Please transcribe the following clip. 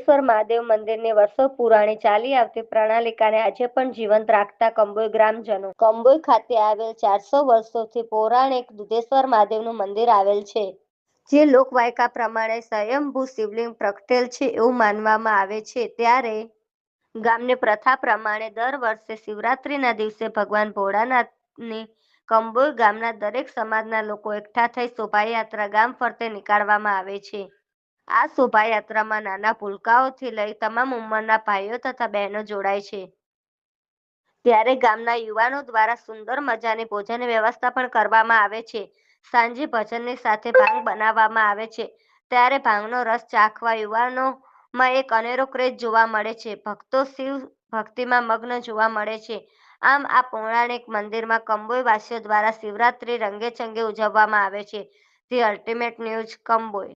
દુધેશ્વર મહાદેવ મંદિરની વર્ષો પુરાણી ચાલી આવતી પ્રણાલિકાને આજે પણ જીવંત રાખતા કંબોઈ ગ્રામજનો. કંબોઈ ખાતે આવેલ 400 વર્ષોથી પૌરાણિક દુધેશ્વર મહાદેવનું મંદિર આવેલ છે, જે લોકવાયકા પ્રમાણે સ્વયંભૂ શિવલિંગ પ્રગટેલ છે એવું માનવામાં આવે છે. ત્યારે ગામની પ્રથા પ્રમાણે દર વર્ષે શિવરાત્રીના દિવસે ભગવાન ભોળાનાથની કંબોઈ ગામના દરેક સમાજના લોકો એકઠા થઈ શોભાયાત્રા ગામ ફરતે નીકાળવામાં આવે છે. આ શોભાયાત્રામાં નાના ભૂલકાઓથી લઈ તમામ ઉંમરના ભાઈઓ તથા બહેનો જોડાય છે. ત્યારે ગામના યુવાનો દ્વારા સુંદર મજાની ભોજન વ્યવસ્થા પણ કરવામાં આવે છે. સાંજે ભજનની સાથે ભાંગ બનાવવામાં આવે છે. ત્યારે ભાંગનો રસ ચાખવા યુવાનોમાં એક અનેરો ક્રેઝ જોવા મળે છે. ભક્તો શિવ ભક્તિમાં મગ્ન જોવા મળે છે. આમ આ પૌરાણિક મંદિરમાં કંબોઈ વાસીઓ દ્વારા શિવરાત્રી રંગેચંગે ઉજવવામાં આવે છે. The ultimate news, Kamboi.